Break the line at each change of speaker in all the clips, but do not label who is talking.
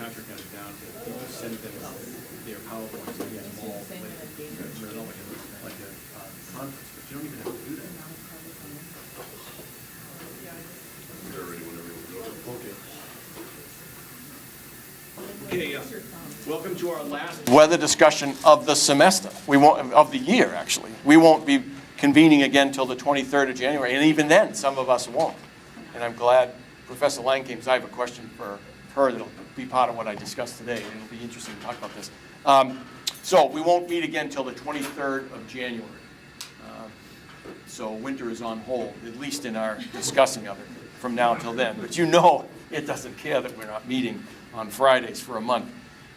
Patrick had it down to, he just sent them their PowerPoints, and he had them all like a conference, but you don't even have to do that.
They're ready whenever you want to go.
Okay. Okay, welcome to our last weather discussion of the semester. We won't, of the year, actually. We won't be convening again till the 23rd of January, and even then, some of us won't. And I'm glad Professor Lang came, because I have a question for her that'll be part of what I discussed today. It'll be interesting to talk about this. So we won't meet again till the 23rd of January. So winter is on hold, at least in our discussing of it from now until then. But you know it doesn't care that we're not meeting on Fridays for a month.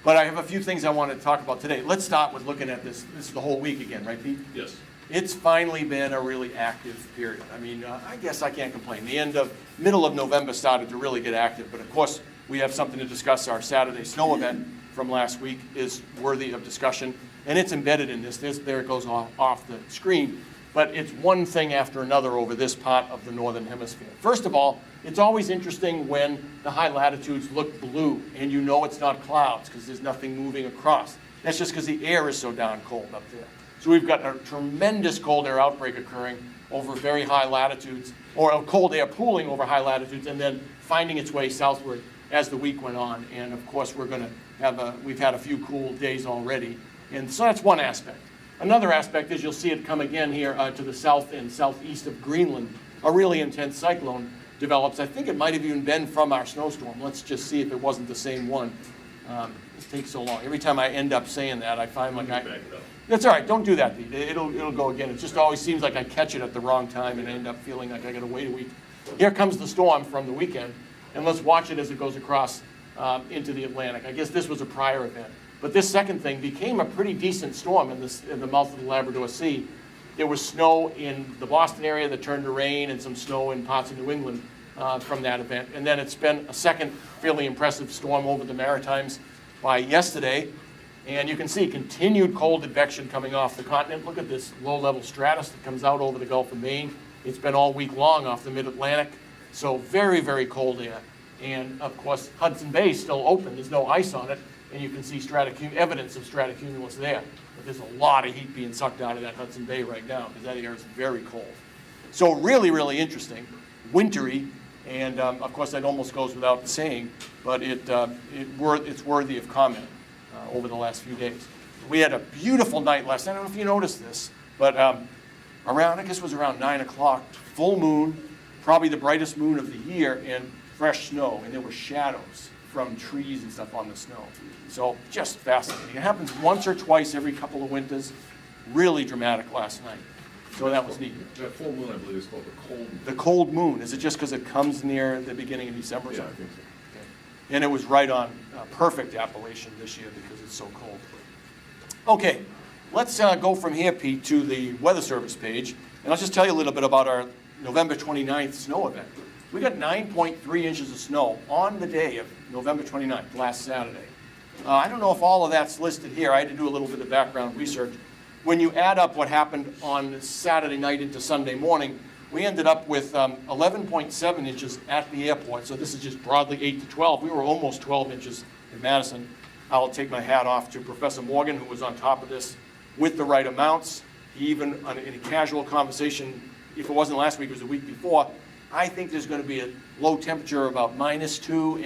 But I have a few things I want to talk about today. Let's start with looking at this. This is the whole week again, right, Pete?
Yes.
It's finally been a really active period. I mean, I guess I can't complain. The middle of November started to really get active, but of course, we have something to discuss. Our Saturday snow event from last week is worthy of discussion, and it's embedded in this. There it goes off the screen, but it's one thing after another over this part of the Northern Hemisphere. First of all, it's always interesting when the high latitudes look blue, and you know it's not clouds because there's nothing moving across. That's just because the air is so darn cold up there. So we've got a tremendous cold air outbreak occurring over very high latitudes, or a cold air pooling over high latitudes, and then finding its way southward as the week went on. And of course, we're going to have we've had a few cool days already. And so that's one aspect. Another aspect is you'll see it come again here to the south and southeast of Greenland. A really intense cyclone develops. I think it might have even been from our snowstorm. Let's just see if it wasn't the same one. It takes so long. Every time I end up saying that, I find like that's all right. Don't do that, Pete. It'll go again. It just always seems like I catch it at the wrong time and I end up feeling like I got to wait a week. Here comes the storm from the weekend, and let's watch it as it goes across into the Atlantic. I guess this was a prior event. But this second thing became a pretty decent storm in the mouth of the Labrador Sea. There was snow in the Boston area that turned to rain, and some snow in parts of New England from that event. And then it's been a second fairly impressive storm over the Maritimes by yesterday. And you can see continued cold advection coming off the continent. Look at this low-level stratus that comes out over the Gulf of Maine. It's been all week long off the mid-Atlantic. So very, very cold air. And of course, Hudson Bay is still open. There's no ice on it. And you can see evidence of stratocumulus there. But there's a lot of heat being sucked out of that Hudson Bay right now because that air is very cold. So really, really interesting, wintry, and of course that almost goes without saying, but it's worthy of comment over the last few days. We had a beautiful night last night. I don't know if you noticed this, but I guess it was around 9 o'clock, full moon, probably the brightest moon of the year, and fresh snow, and there were shadows from trees and stuff on the snow. So just fascinating. It happens once or twice every couple of winters. Really dramatic last night. So that was neat.
That full moon, I believe, is called the cold moon.
The cold moon. Is it just because it comes near the beginning of December or
Yeah, I
something?
think so.
Okay. And it was right on perfect appellation this year because it's so cold. Okay, let's go from here, Pete, to the Weather Service page. And I'll just tell you a little bit about our November 29th snow event. We got 9.3 inches of snow on the day of November 29th, last Saturday. I don't know if all of that's listed here. I had to do a little bit of background research. When you add up what happened on Saturday night into Sunday morning, we ended up with 11.7 inches at the airport. So this is just broadly 8 to 12. We were almost 12 inches in Madison. I'll take my hat off to Professor Morgan, who was on top of this with the right amounts. He even, in a casual conversation, if it wasn't last week, it was the week before, I think there's going to be a low temperature of about -2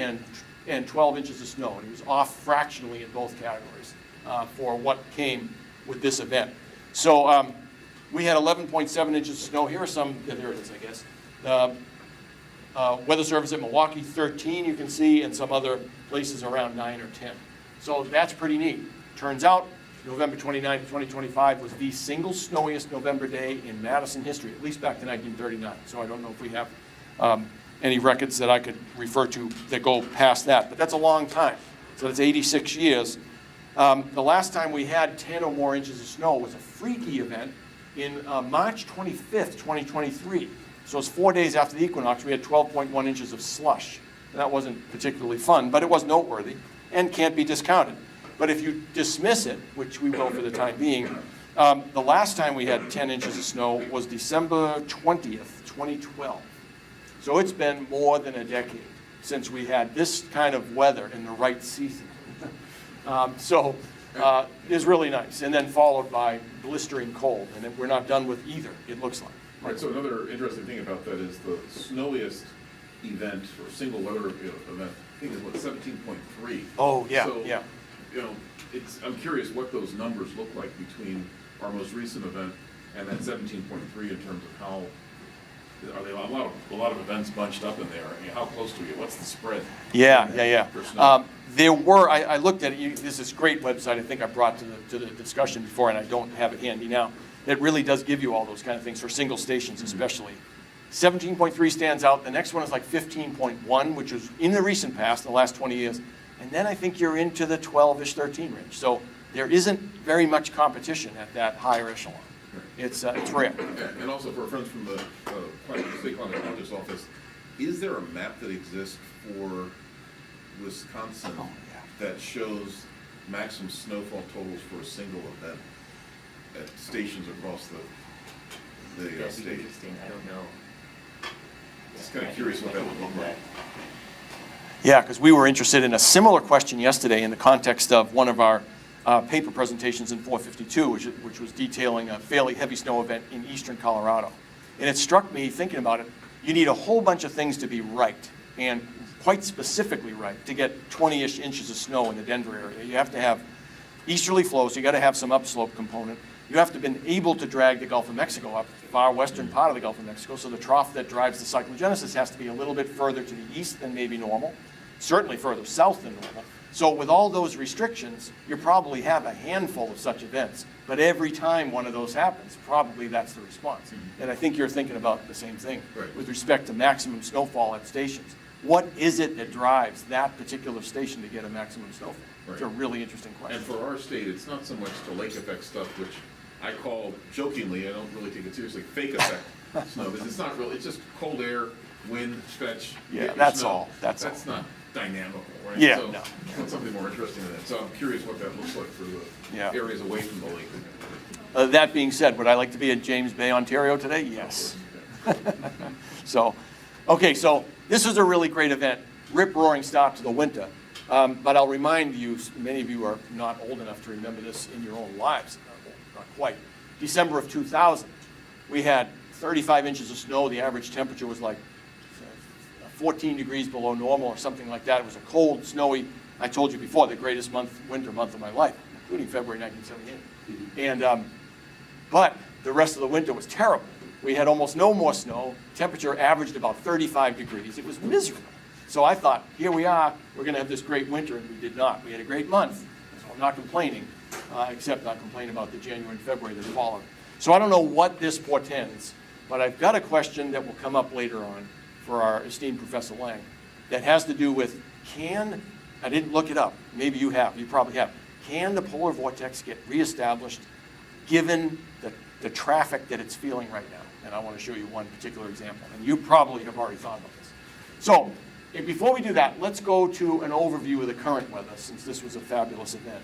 and 12 inches of snow. And he was off fractionally in both categories for what came with this event. So we had 11.7 inches of snow. Here are some, there it is, I guess. Weather Service at Milwaukee, 13, you can see, and some other places around 9 or 10. So that's pretty neat. Turns out, November 29, 2025 was the single snowiest November day in Madison history, at least back to 1939. So I don't know if we have any records that I could refer to that go past that, but that's a long time. So that's 86 years. The last time we had 10 or more inches of snow was a freaky event in March 25th, 2023. So it's 4 days after the equinox, we had 12.1 inches of slush. That wasn't particularly fun, but it was noteworthy and can't be discounted. But if you dismiss it, which we will for the time being, the last time we had 10 inches of snow was December 20th, 2012. So it's been more than a decade since we had this kind of weather in the right season. It's really nice. And then followed by blistering cold. And then we're not done with either, it looks like.
Right, so another interesting thing about that is the snowiest event or single weather event, I think is what, 17.3.
Oh, yeah,
So,
yeah.
you know, I'm curious what those numbers look like between our most recent event and that 17.3 in terms of how, are they a lot of events bunched up in there? I mean, how close do we get? What's the spread?
Yeah.
For snow?
There were, I looked at it, this is a great website I think I brought to the discussion before, and I don't have it handy now. It really does give you all those kind of things for single stations especially. 17.3 stands out. The next one is like 15.1, which was in the recent past, the last 20 years. And then I think you're into the 12-ish, 13 range. So there isn't very much competition at that higher echelon. It's rare.
And also for our friends from the State Climatologist Office, is there a map that exists for Wisconsin that shows maximum snowfall totals for a single event at stations across the
That'd be
state?
interesting, I don't know.
Just kind of curious what that would look like.
Yeah, because we were interested in a similar question yesterday in the context of one of our paper presentations in 452, which was detailing a fairly heavy snow event in eastern Colorado. And it struck me, thinking about it, you need a whole bunch of things to be right, and quite specifically right, to get 20-ish inches of snow in the Denver area. You have to have easterly flow, so you got to have some upslope component. You have to have been able to drag the Gulf of Mexico up, the far western part of the Gulf of Mexico, so the trough that drives the cyclogenesis has to be a little bit further to the east than maybe normal, certainly further south than normal. So with all those restrictions, you probably have a handful of such events. But every time one of those happens, probably that's the response. And I think you're thinking about the same thing with respect to maximum snowfall at stations. What is it that drives that particular station to get a maximum snowfall? It's a really interesting question.
And for our state, it's not so much the lake effect stuff, which I call jokingly, I don't really take it seriously, fake effect snow, because it's not really, it's just cold air, wind, fetch.
Yeah, that's all. That's
not dynamical, right?
Yeah,
So
no.
It's something more interesting than that. So I'm curious what that looks like for the areas away from the lake.
That being said, would I like to be in James Bay, Ontario today? Yes. So this is a really great event. Rip-roaring start to the winter. But I'll remind you, many of you are not old enough to remember this in your own lives. Not quite. December of 2000, we had 35 inches of snow. The average temperature was like 14 degrees below normal or something like that. It was a cold, snowy, I told you before, the greatest winter month of my life, including February 1978. But the rest of the winter was terrible. We had almost no more snow. Temperature averaged about 35 degrees. It was miserable. So I thought, here we are, we're going to have this great winter, and we did not. We had a great month, so I'm not complaining, except not complaining about the January and February that followed. So I don't know what this portends, but I've got a question that will come up later on for our esteemed Professor Lang that has to do with, I didn't look it up, maybe you have, you probably have, can the polar vortex get reestablished given the traffic that it's feeling right now? And I want to show you one particular example, and you probably have already thought about this. So before we do that, let's go to an overview of the current weather, since this was a fabulous event.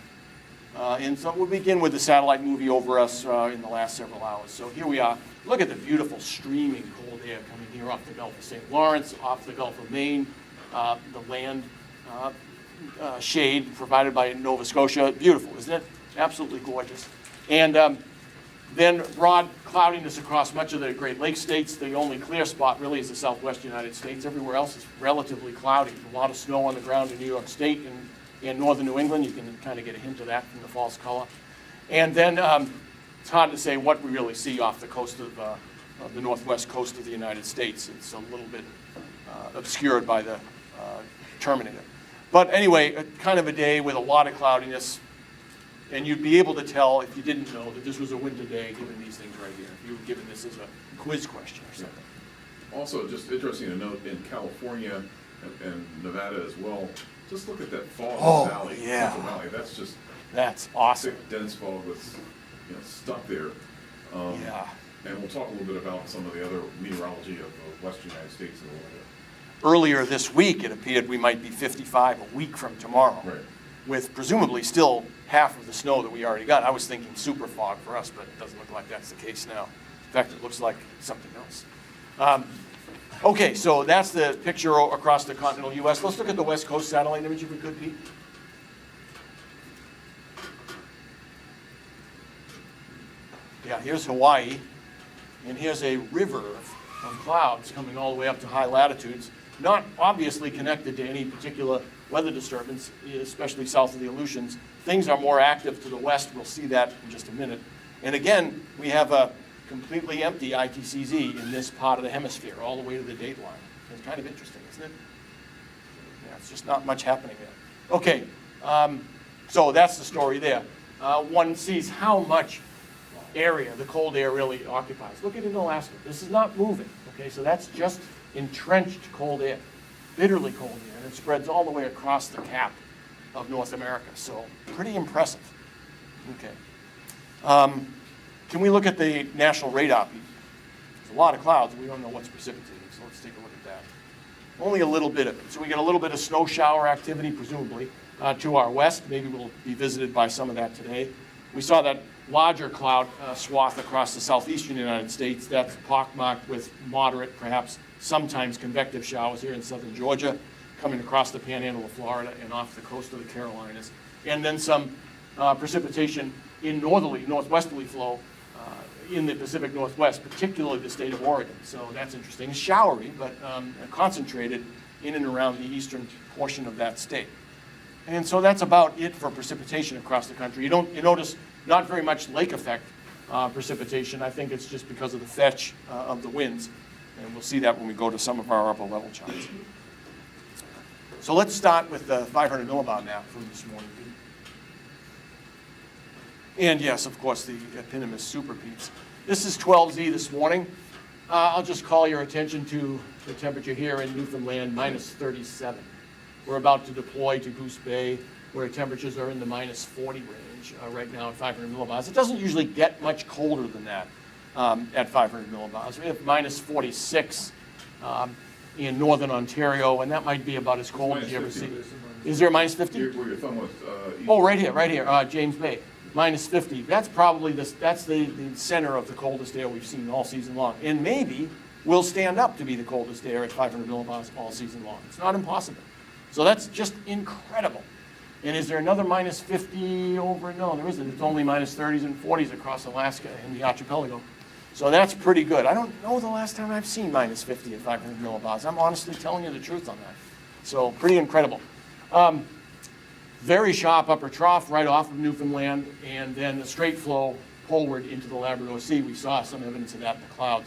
And so we'll begin with the satellite movie over us in the last several hours. So here we are. Look at the beautiful streaming cold air coming here off the Gulf of St. Lawrence, off the Gulf of Maine, the land shade provided by Nova Scotia. Beautiful, isn't it? Absolutely gorgeous. And then broad cloudiness across much of the Great Lakes states. The only clear spot really is the southwest United States. Everywhere else is relatively cloudy. A lot of snow on the ground in New York State and northern New England. You can kind of get a hint of that from the false color. And then it's hard to say what we really see off the coast of the northwest coast of the United States. It's a little bit obscured by the Terminator. But anyway, kind of a day with a lot of cloudiness. And you'd be able to tell if you didn't know that this was a winter day given these things right here. If you were given this as a quiz question or something.
Also, just interesting to note, in California and Nevada as well, just look at that fog in the valley.
Yeah.
Central Valley.
That's awesome.
Thick, dense fog that's stuck there.
Yeah.
And we'll talk a little bit about some of the other meteorology of the western United States in a little bit.
Earlier this week, it appeared we might be 55 a week from tomorrow.
Right.
With presumably still half of the snow that we already got. I was thinking super fog for us, but it doesn't look like that's the case now. In fact, it looks like something else. Okay, so that's the picture across the continental U.S. Let's look at the West Coast satellite image if we could, Pete. Yeah, here's Hawaii, and here's a river of clouds coming all the way up to high latitudes, not obviously connected to any particular weather disturbance, especially south of the Aleutians. Things are more active to the west. We'll see that in just a minute. And again, we have a completely empty ITCZ in this part of the hemisphere, all the way to the date line. It's kind of interesting, isn't it? Yeah, it's just not much happening there. Okay, so that's the story there. One sees how much area the cold air really occupies. Look at it in Alaska. This is not moving, okay? So that's just entrenched cold air, bitterly cold air, and it spreads all the way across the cap of North America. So pretty impressive. Okay. Can we look at the national radar? There's a lot of clouds. We don't know what's precipitating, so let's take a look at that. Only a little bit of it. So we get a little bit of snow shower activity, presumably, to our west. Maybe we'll be visited by some of that today. We saw that larger cloud swath across the southeastern United States. That's pockmarked with moderate, perhaps sometimes convective showers here in southern Georgia, coming across the panhandle of Florida and off the coast of the Carolinas. And then some precipitation in northwesterly flow in the Pacific Northwest, particularly the state of Oregon. So that's interesting. It's showery, but concentrated in and around the eastern portion of that state. And so that's about it for precipitation across the country. You notice not very much lake effect precipitation. I think it's just because of the fetch of the winds. And we'll see that when we go to some of our upper level charts. So let's start with the 500 millibar map from this morning. And yes, of course, the eponymous super peaks. This is 12Z this morning. I'll just call your attention to the temperature here in Newfoundland, minus 37. We're about to deploy to Goose Bay, where temperatures are in the minus 40 range right now at 500 millibars. It doesn't usually get much colder than that at 500 millibars. We have minus 46 in northern Ontario, and that might be about as cold as you ever see. Is there a minus 50?
Where your thumb was.
Oh, right here, James Bay. Minus 50. That's probably the center of the coldest air we've seen all season long. And maybe will stand up to be the coldest air at 500 millibars all season long. It's not impossible. So that's just incredible. And is there another minus 50 over? No, there isn't. It's only minus 30s and 40s across Alaska and the archipelago. So that's pretty good. I don't know the last time I've seen minus 50 at 500 millibars. I'm honestly telling you the truth on that. So pretty incredible. Very sharp upper trough right off of Newfoundland, and then the straight flow poleward into the Labrador Sea. We saw some evidence of that in the clouds.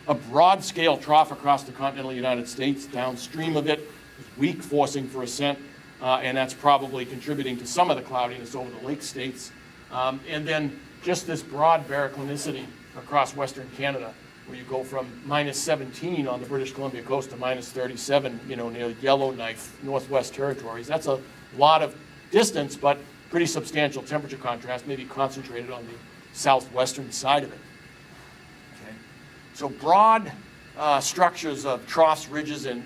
A broad scale trough across the continental United States. Downstream of it is weak forcing for ascent, and that's probably contributing to some of the cloudiness over the lake states. And then just this broad baroclinicity across Western Canada, where you go from minus 17 on the British Columbia coast to minus 37, near Yellowknife, Northwest Territories. That's a lot of distance, but pretty substantial temperature contrast, maybe concentrated on the southwestern side of it. Okay. So broad structures of troughs, ridges, and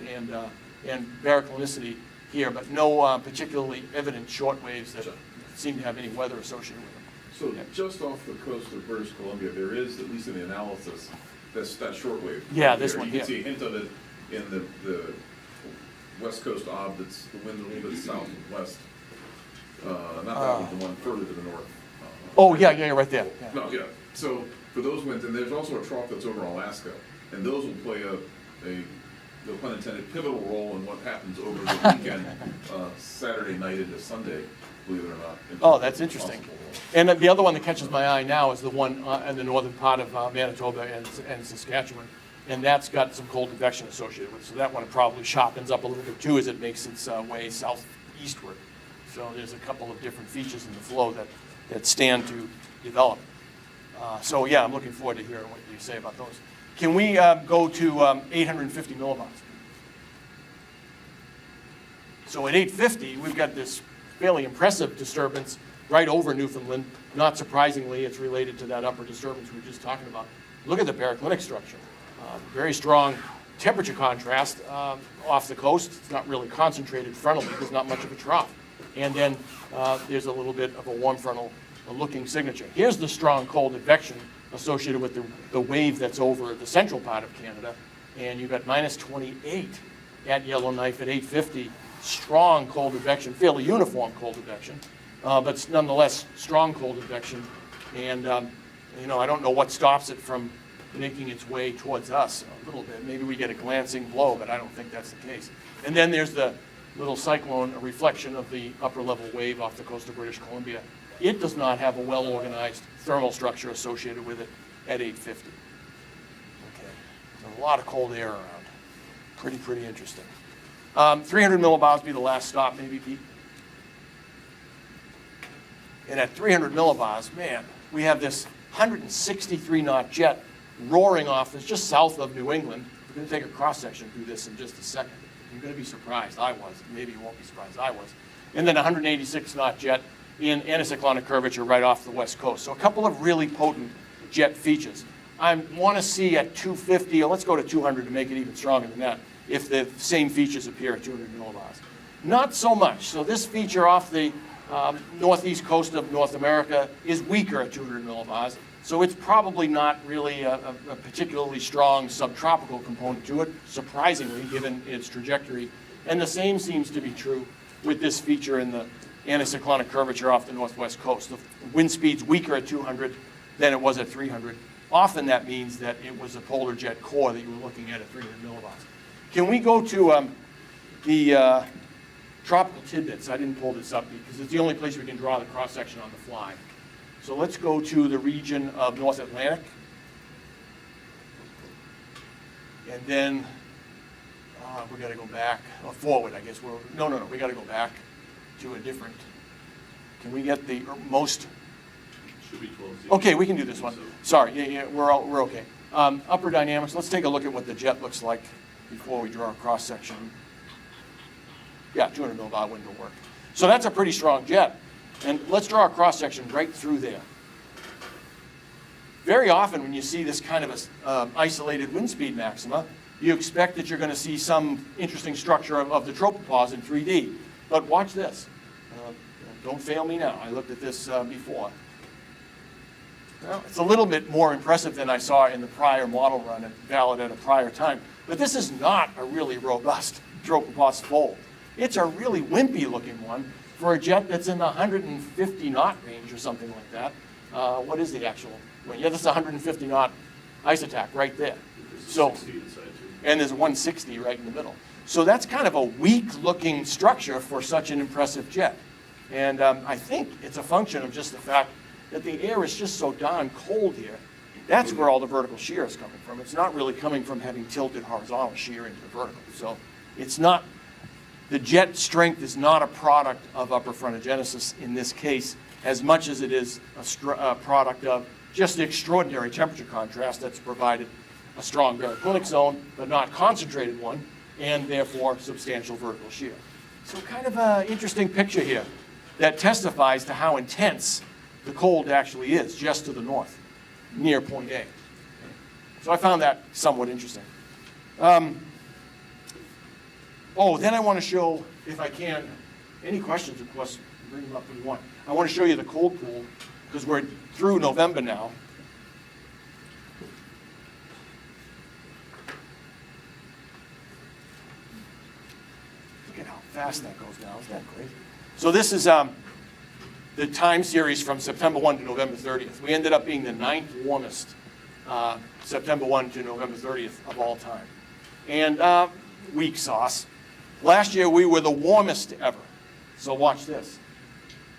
baroclinicity here, but no particularly evident short waves that seem to have any weather associated with them.
So just off the coast of British Columbia, there is, at least in the analysis, that short wave.
Yeah, this one
You can
here.
see a hint of it in the west coast ob. That's the wind a little bit south and west. Not that one, the one further to the north.
Oh, yeah, right there. Yeah.
No, yeah. So for those winds, and there's also a trough that's over Alaska, and those will play no pun intended, pivotal role in what happens over the weekend, Saturday night into Sunday, believe it or not.
Oh, that's interesting. And the other one that catches my eye now is the one in the northern part of Manitoba and Saskatchewan, and that's got some cold convection associated with it. So that one probably sharpens up a little bit too as it makes its way southeastward. So there's a couple of different features in the flow that stand to develop. So yeah, I'm looking forward to hearing what you say about those. Can we go to 850 millibars? So at 850, we've got this fairly impressive disturbance right over Newfoundland. Not surprisingly, it's related to that upper disturbance we were just talking about. Look at the baroclinic structure. Very strong temperature contrast off the coast. It's not really concentrated frontally. There's not much of a trough. And then there's a little bit of a warm frontal looking signature. Here's the strong cold advection associated with the wave that's over the central part of Canada. and you've got minus 28 at Yellowknife at 850. Strong cold advection, fairly uniform cold advection, but nonetheless strong cold advection. And you know, I don't know what stops it from making its way towards us a little bit. Maybe we get a glancing blow, but I don't think that's the case. And then there's the little cyclone, a reflection of the upper level wave off the coast of British Columbia. It does not have a well-organized thermal structure associated with it at 850. Okay, so a lot of cold air around. Pretty interesting. 300 millibars be the last stop, maybe, Pete? And at 300 millibars, man, we have this 163 knot jet roaring off. It's just south of New England. We're going to take a cross-section through this in just a second. You're going to be surprised. I was. Maybe you won't be surprised. I was. And then 186 knot jet in anticyclonic curvature right off the west coast. So a couple of really potent jet features. I want to see at 250, or let's go to 200 to make it even stronger than that, if the same features appear at 200 millibars. Not so much. So this feature off the northeast coast of North America is weaker at 200 millibars. So it's probably not really a particularly strong subtropical component to it, surprisingly, given its trajectory. And the same seems to be true with this feature in the anticyclonic curvature off the northwest coast. The wind speed's weaker at 200 than it was at 300. Often that means that it was a polar jet core that you were looking at 300 millibars. Can we go to the tropical tidbits? I didn't pull this up because it's the only place we can draw the cross-section on the fly. So let's go to the region of North Atlantic. And then we got to go back, or forward, I guess. No, we got to go back to a different. Can we get the most?
Should be 12.
Okay, we can do this one. Sorry, yeah, we're okay. Upper dynamics. Let's take a look at what the jet looks like before we draw a cross section. Yeah, 200 millibar wind will work. So that's a pretty strong jet. And let's draw a cross section right through there. Very often when you see this kind of a isolated wind speed maxima, you expect that you're going to see some interesting structure of the tropopause in 3D. But watch this. Don't fail me now. I looked at this before. Well, it's a little bit more impressive than I saw in the prior model run valid at a prior time. But this is not a really robust tropopause fold. It's a really wimpy looking one for a jet that's in the 150 knot range or something like that. What is the actual? Well, yeah, this is 150 knot ice attack right there. So, and there's a 160 right in the middle. So that's kind of a weak looking structure for such an impressive jet. And I think it's a function of just the fact that the air is just so darn cold here. That's where all the vertical shear is coming from. It's not really coming from having tilted horizontal shear into the vertical. So it's not, the jet strength is not a product of upper frontogenesis in this case, as much as it is a product of just the extraordinary temperature contrast that's provided a strong baroclinic zone, but not concentrated one, and therefore substantial vertical shear. So kind of an interesting picture here that testifies to how intense the cold actually is just to the north, near point A. So I found that somewhat interesting. Then I want to show, if I can, any questions, of course, bring them up if you want. I want to show you the cold pool, because we're through November now. Look at how fast that goes now. Isn't that crazy? So this is the time series from September 1 to November 30th. We ended up being the 9th warmest September 1 to November 30th of all time. And weak sauce. Last year we were the warmest ever. So watch this.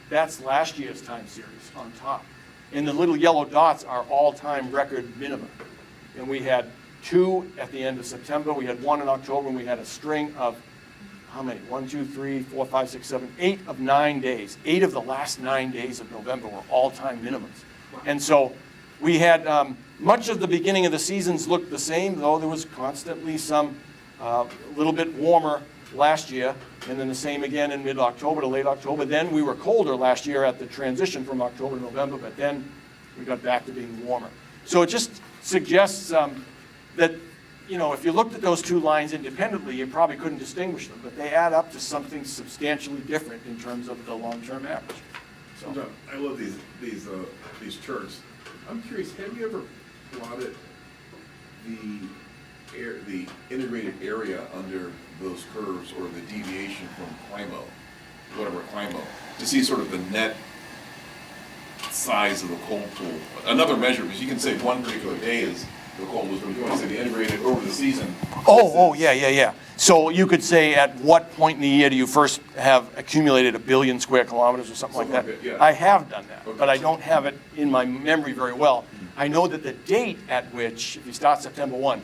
That's last year's time series on top. And the little yellow dots are all-time record minima. And we had 2 at the end of September, we had 1 in October, and we had a string of, how many? 1, 2, 3, 4, 5, 6, 7, 8 of 9 days. 8 of the last 9 days of November were all-time minimums. And so we had, much of the beginning of the seasons looked the same, though there was constantly some little bit warmer last year, and then the same again in mid-October to late October. Then we were colder last year at the transition from October to November, but then we got back to being warmer. So it just suggests that, you know, if you looked at those 2 lines independently, you probably couldn't distinguish them, but they add up to something substantially different in terms of the long-term average. So,
John, I love these charts. I'm curious, have you ever plotted the the integrated area under those curves or the deviation from CLIMO, whatever CLIMO, to see sort of the net size of the cold pool. Another measure, because you can say one particular day is the coldest, but if you want to say the integrated over the season.
Yeah. So you could say at what point in the year do you first have accumulated 1 billion square kilometers or something like that?
Something like that, yeah.
I have done that,
Okay.
but I don't have it in my memory very well. I know that the date at which, if you start September 1,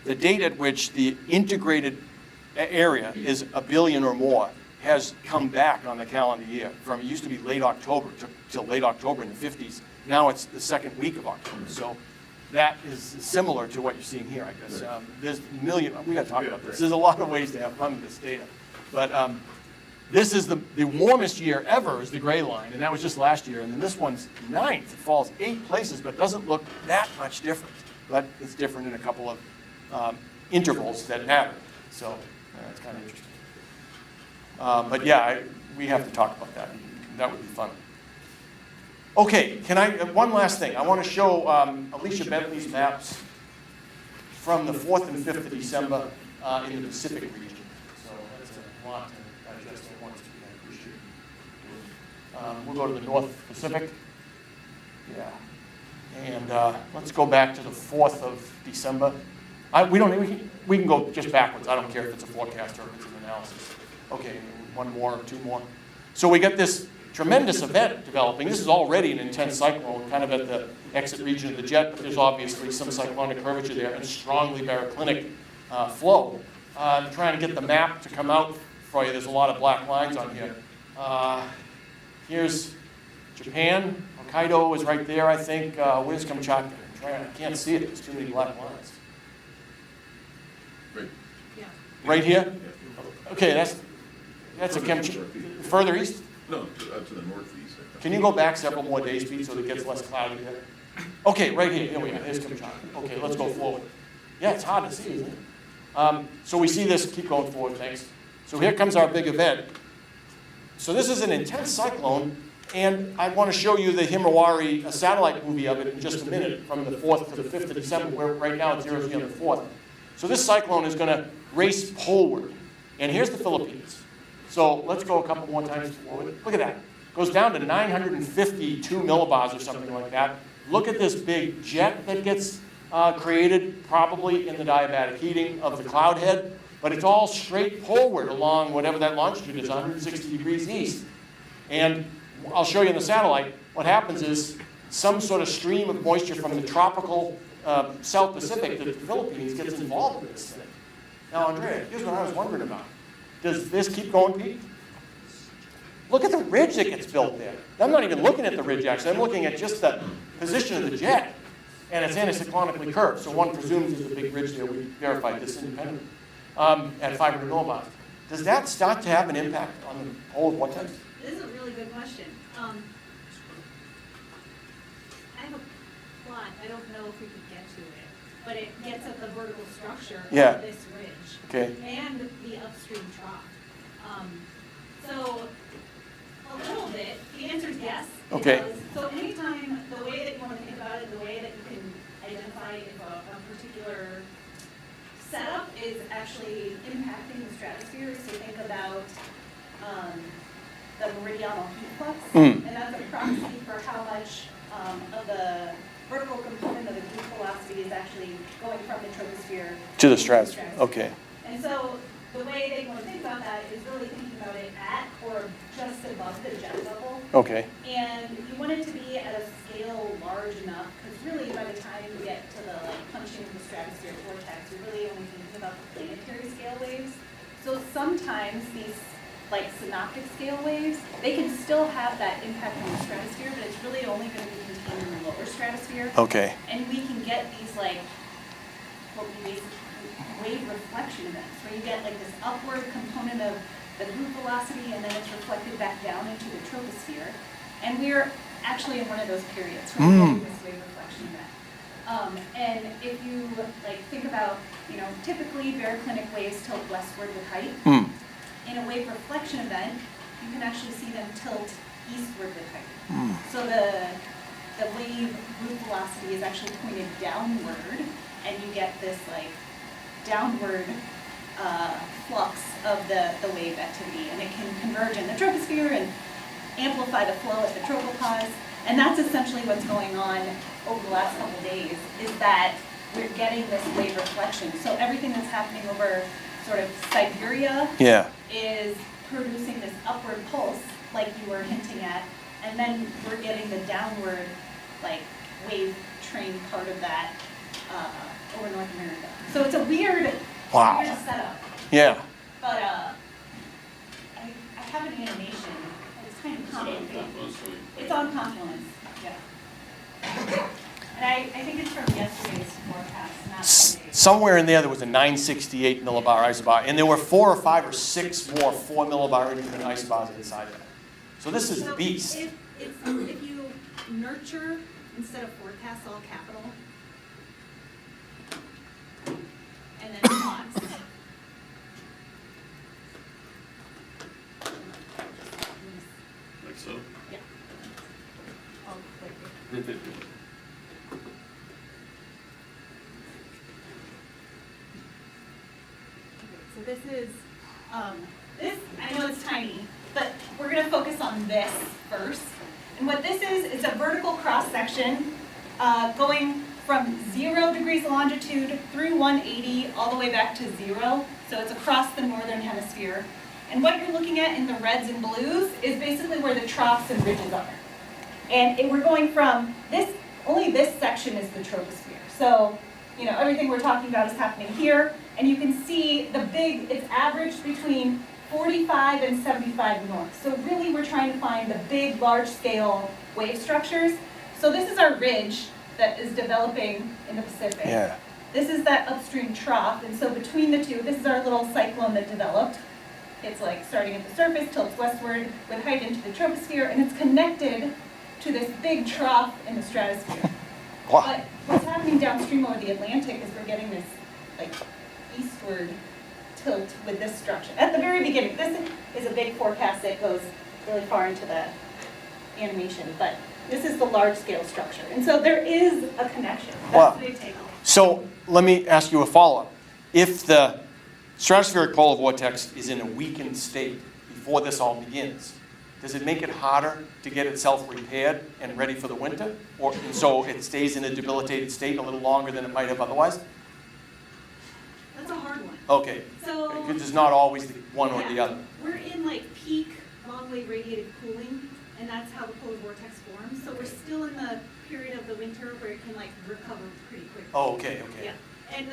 the date at which the integrated area is 1 billion or more has come back on the calendar year. From, it used to be late October, till late October in the 50s. Now it's the second week of October. So that is similar to what you're seeing here, I guess. There's a million, we got to talk about this. There's a lot of ways to have fun with this data. But this is the warmest year ever is the gray line, and that was just last year. And then this one's 9th. It falls 8 places, but doesn't look that much different. But it's different in a couple of intervals that matter. So it's kind of interesting. But yeah, we have to talk about that. That would be fun. Okay, one last thing. I want to show Alicia Bentley's maps from the 4th and 5th of December in the Pacific region. So that's a lot to digest at once. I appreciate it. We'll go to the North Pacific. Yeah. And let's go back to the 4th of December. We can go just backwards. I don't care if it's a forecast or if it's an analysis. Okay, one more or two more. So we got this tremendous event developing. This is already an intense cyclone, kind of at the exit region of the jet, but there's obviously some cyclonic curvature there and strongly baroclinic flow. I'm trying to get the map to come out for you. There's a lot of black lines on here. Here's Japan. Hokkaido is right there, I think. Where's Kamchatka? I can't see it. There's too many black lines.
Right.
Yeah.
Right here? Okay, that's a Kamchatka. Further east?
No, to the northeast. I think.
Can you go back several more days, Pete, so it gets less cloudy there? Okay, right here. Here we are. Here's Kamchatka. Okay, let's go forward. Yeah, it's hard to see, isn't it? So we see this. Keep going forward, thanks. So here comes our big event. So this is an intense cyclone, and I want to show you the Himawari, a satellite movie of it in just a minute, from the 4th to the 5th of December, where right now it's 0 on the 4th. So this cyclone is going to race poleward. And here's the Philippines. So let's go a couple more times forward. Look at that. Goes down to 952 millibars or something like that. Look at this big jet that gets created, probably in the diabatic heating of the cloud head. But it's all straight poleward along whatever that longitude is, 160 degrees east. And I'll show you in the satellite, what happens is some sort of stream of moisture from the tropical South Pacific to the Philippines gets involved in this thing. Now, Andrea, here's what I was wondering about. Does this keep going, Pete? Look at the ridge that gets built there. I'm not even looking at the ridge, actually. I'm looking at just the position of the jet, and it's anticyclonically curved. So one presumes there's a big ridge there. We verified this independently at 500 millibars. Does that start to have an impact on the whole vortex?
This is a really good question. I have a plot. I don't know if we could get to it, but it gets at the vertical structure
Yeah.
of this ridge
Okay.
and the upstream trough. So a little bit. The answer is yes. it
Okay.
does. So anytime, the way that you want to think about it, the way that you can identify if a particular setup is actually impacting the stratosphere is to think about the meridional heat flux, and that's a proxy for how much of the vertical component of the heat velocity is actually going from the troposphere
To the stratosphere. Okay.
And so the way that you want to think about that is really thinking about it at or just above the jet level.
Okay.
And you want it to be at a scale large enough, because really by the time you get to the punching of the stratospheric vortex, you're really only thinking about the planetary scale waves. So sometimes these synoptic scale waves, they can still have that impact on the stratosphere, but it's really only going to be contained in the lower stratosphere.
Okay.
And we can get these what we basically wave reflection events, where you get this upward component of the group velocity, and then it's reflected back down into the troposphere. And we're actually in one of those periods where we're getting this wave reflection event. And if you think about, typically baroclinic waves tilt westward with height. In a wave reflection event, you can actually see them tilt eastward with height. So the wave group velocity is actually pointed downward, and you get this downward flux of the wave activity, and it can converge in the troposphere and amplify the flow at the tropopause. And that's essentially what's going on over the last couple of days, is that we're getting this wave reflection. So everything that's happening over sort of Siberia
Yeah.
is producing this upward pulse, like you were hinting at, and then we're getting the downward, like, wave train part of that over North America. So it's a weird,
Wow.
weird setup.
Yeah.
But I have an animation. It's kind of complicated. It's on Confluence, yeah. And I think it's from yesterday's forecast, not today's.
Somewhere in there was a 968 millibar isobar, and there were 4 or 5 or 6 more 4 millibar increment isobars inside of that. So this is the
So
beast.
if you nurture instead of forecast all capital, and then plots.
Like so?
Yeah. I'll click it. So this is, I know it's tiny, but we're gonna focus on this first. And what this is, it's a vertical cross-section going from 0 degrees longitude through 180 all the way back to 0. So it's across the northern hemisphere. And what you're looking at in the reds and blues is basically where the troughs and ridges are. And we're going from this, only this section is the troposphere. So, you know, everything we're talking about is happening here. And you can see the big, it's averaged between 45 and 75 north. So really we're trying to find the big, large-scale wave structures. So this is our ridge that is developing in the Pacific.
Yeah.
This is that upstream trough, and so between the two, this is our little cyclone that developed. It's like starting at the surface, tilts westward with height into the troposphere, and it's connected to this big trough in the stratosphere.
Wow.
But what's happening downstream over the Atlantic is we're getting this like eastward tilt with this structure. At the very beginning, this is a big forecast that goes really far into the animation, but this is the large scale structure. And so there is a connection. That's
Wow.
the big takeaway.
So let me ask you a follow-up. If the stratospheric polar vortex is in a weakened state before this all begins, does it make it harder to get itself repaired and ready for the winter? Or so it stays in a debilitated state a little longer than it might have otherwise?
That's a hard one.
Okay.
So
Because it's not always the one or the other.
We're in like peak long wave radiated cooling, and that's how the polar vortex forms. So we're still in the period of the winter where it can like recover pretty quickly.
Oh, okay, okay.
Yeah, and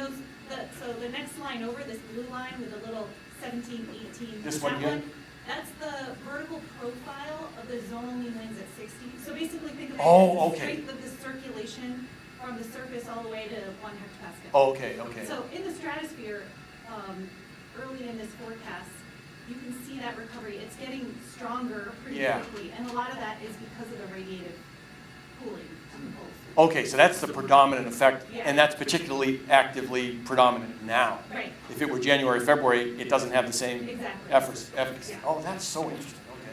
so the next line over, this blue line with the little 17, 18.
This one here?
That's the vertical profile of the zone-only winds at 60. So basically think of it
Oh,
as the
okay.
strength of the circulation from the surface all the way to 1 hectopascal.
Oh, okay, okay.
So in the stratosphere, early in this forecast, you can see that recovery. It's getting stronger pretty
Yeah.
quickly, and a lot of that is because of the radiative cooling on the poles.
Okay, so that's the predominant effect,
Yeah.
and that's particularly actively predominant now.
Right.
If it were January, February, it doesn't have the same
Exactly.
efficacy.
Yeah.
Oh, that's so interesting, okay.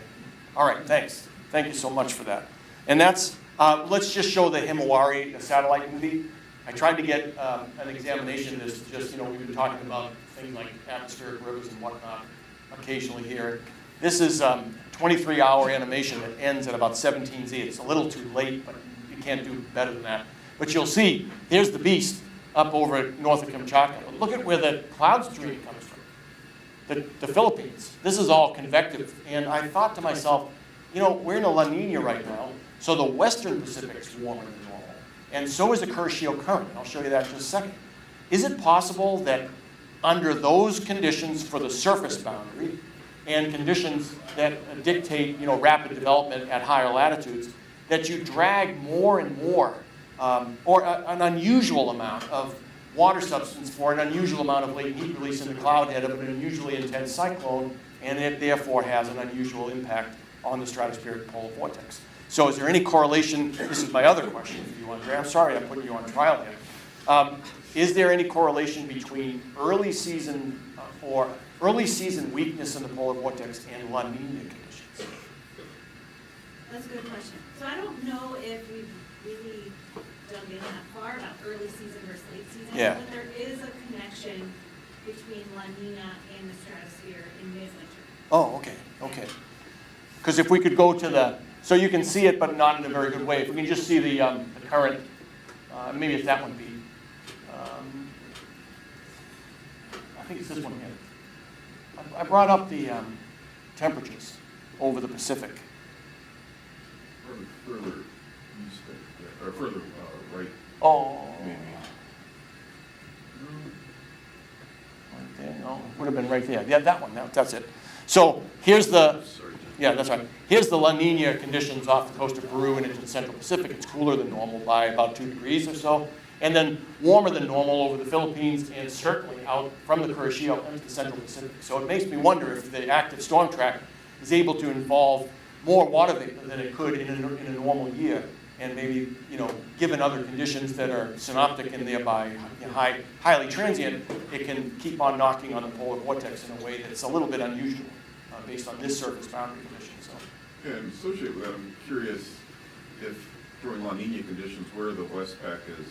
All right, thanks. Thank you so much for that. And that's, let's just show the Himawari the satellite movie. I tried to get an examination of this, just, you know, we've been talking about things like atmospheric rivers and whatnot occasionally here. This is a 23-hour animation that ends at about 17Z. It's a little too late, but you can't do better than that. But you'll see, here's the beast up over north of Kamchatka. But look at where the cloud stream comes from. The Philippines. This is all convective. And I thought to myself, you know, we're in a La Nina right now, so the western Pacific's warmer than normal. And so is the Kuroshio current. I'll show you that in just a second. Is it possible that under those conditions for the surface boundary and conditions that dictate, you know, rapid development at higher latitudes, that you drag more and more, or an unusual amount of water substance for an unusual amount of latent heat release in the cloud head of an unusually intense cyclone, and it therefore has an unusual impact on the stratospheric polar vortex. So is there any correlation? This is my other question for you, Andre. I'm sorry I'm putting you on trial here. Is there any correlation between early season weakness in the polar vortex and La Nina conditions?
That's a good question. So I don't know if we've really dug in that far about early season versus late season.
Yeah.
But there is a connection
between La Nina and the stratosphere in midwinter.
Oh, okay. Because if we could go to the, so you can see it, but not in a very good way. If we can just see the current, maybe it's that one, B. I think it's this one here. I brought up the temperatures over the Pacific.
Further east, or further right,
Oh,
maybe.
right there, no, would have been right there. Yeah, that one, that's it. So here's the,
Sorry.
yeah, that's right. Here's the La Nina conditions off the coast of Peru and into the central Pacific. It's cooler than normal by about 2 degrees or so. And then warmer than normal over the Philippines and certainly out from the Curacao into the central Pacific. So it makes me wonder if the active storm track is able to involve more water vapor than it could in a normal year. And maybe, given other conditions that are synoptic and thereby highly transient, it can keep on knocking on the polar vortex in a way that's a little bit unusual based on this surface boundary condition. So,
Yeah, and associated with that, I'm curious if during La Nina conditions where the West Pac is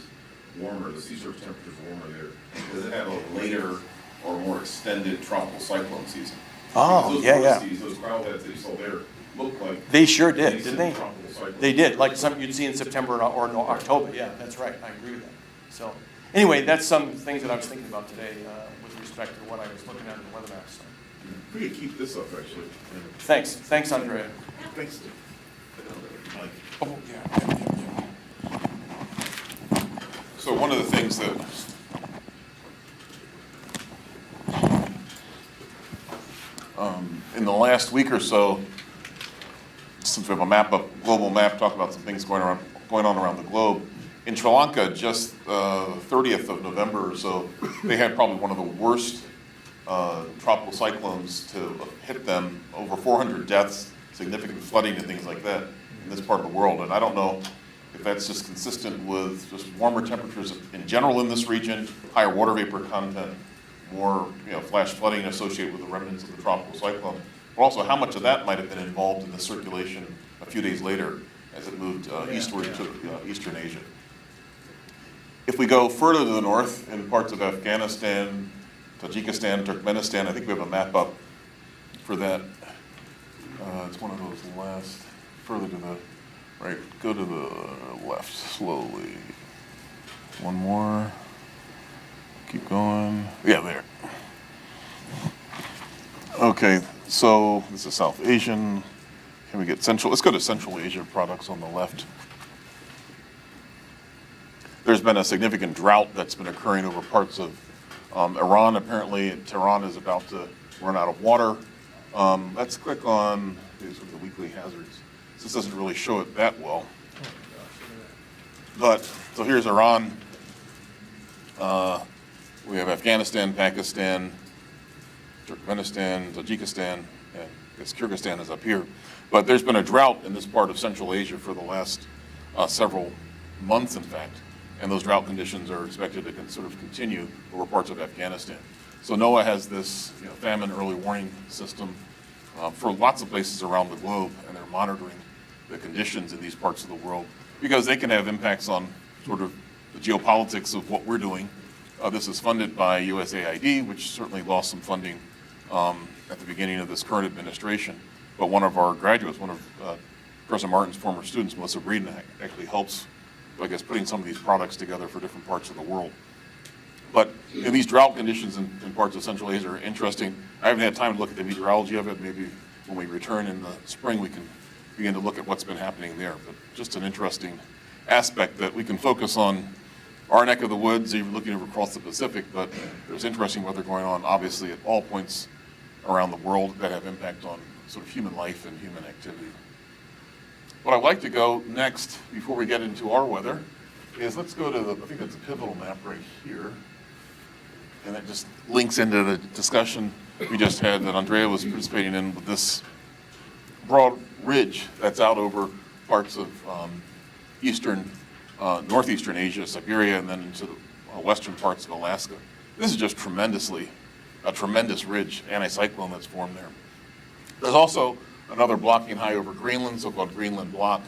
warmer, the sea surface temperature is warmer there, does it have a later or more extended tropical cyclone season?
Oh,
Because
yeah.
those cloud heads that you saw there look like.
They sure did,
recent
didn't they?
tropical cyclones.
They did, like something you'd see in September or October. Yeah, that's right. I agree with that. So, anyway, that's some things that I was thinking about today with respect to what I was looking at in the weather map. So.
We could keep this up, actually.
Thanks, Andrea.
Thanks. Mike.
Oh, yeah.
So one of the things that in the last week or so, since we have a map up, global map, talk about some things going on around the globe. In Sri Lanka, just 30th of November or so, they had probably one of the worst tropical cyclones to hit them. Over 400 deaths, significant flooding and things like that in this part of the world. And I don't know if that's just consistent with just warmer temperatures in general in this region, higher water vapor content, more flash flooding associated with the remnants of the tropical cyclone, but also how much of that might have been involved in the circulation a few days later as it moved eastward to Eastern Asia. If we go further to the north in parts of Afghanistan, Tajikistan, Turkmenistan, I think we have a map up for that. It's one of those last, further to the right, go to the left slowly. One more. Keep going. Yeah, there. Okay, so this is South Asian. Can we get Central? Let's go to Central Asia products on the left. There's been a significant drought that's been occurring over parts of Iran. Apparently, Tehran is about to run out of water. Let's click on these are the weekly hazards. This doesn't really show it that well. But, so here's Iran. We have Afghanistan, Pakistan, Turkmenistan, Tajikistan, and I guess Kyrgyzstan is up here. But there's been a drought in this part of Central Asia for the last several months, in fact. And those drought conditions are expected to sort of continue over parts of Afghanistan. So NOAA has this famine early warning system for lots of places around the globe, and they're monitoring the conditions in these parts of the world because they can have impacts on sort of the geopolitics of what we're doing. This is funded by USAID, which certainly lost some funding at the beginning of this current administration. But one of our graduates, one of President Martin's former students, Melissa Breeden, actually helps, I guess, putting some of these products together for different parts of the world. But these drought conditions in parts of Central Asia are interesting. I haven't had time to look at the meteorology of it. Maybe when we return in the spring, we can begin to look at what's been happening there. But just an interesting aspect that we can focus on our neck of the woods, even looking over across the Pacific, but there's interesting weather going on, obviously, at all points around the world that have impact on sort of human life and human activity. What I'd like to go next, before we get into our weather, is let's go to the, I think that's a pivotal map right here. And that just links into the discussion we just had that Andrea was participating in with this broad ridge that's out over parts of northeastern Asia, Siberia, and then into the western parts of Alaska. This is just a tremendous ridge, anticyclone that's formed there. There's also another blocking high over Greenland, so-called Greenland block.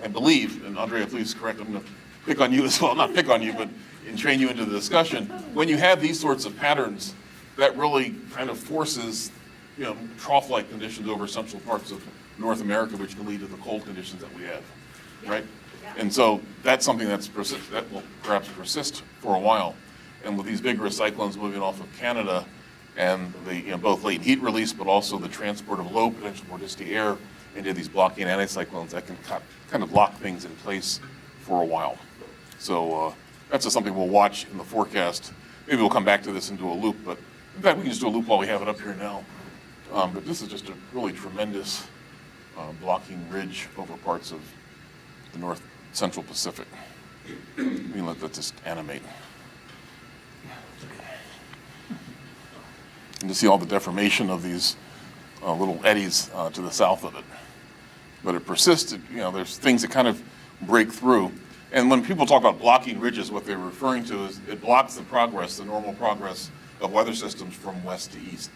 I believe, and Andrea, please correct, I'm going to pick on you as well, not pick on you, but
and train you into the discussion. When you have these sorts of patterns, that really kind of forces, trough-like conditions over central parts of North America, which can lead to the cold conditions that we have, right? And so that's something that will perhaps persist for a while. And with these vigorous cyclones moving off of Canada and the, both latent heat release, but also the transport of low potential vorticity air into these blocking anticyclones, that can kind of lock things in place for a while. So that's just something we'll watch in the forecast. Maybe we'll come back to this and do a loop, but in fact, we can just do a loop while we have it up here now. But this is just a really tremendous blocking ridge over parts of the north central Pacific. We can let that just animate. And to see all the deformation of these little eddies to the south of it. But it persists, there's things that kind of break through. And when people talk about blocking ridges, what they're referring to is it blocks the normal progress of weather systems from west to east.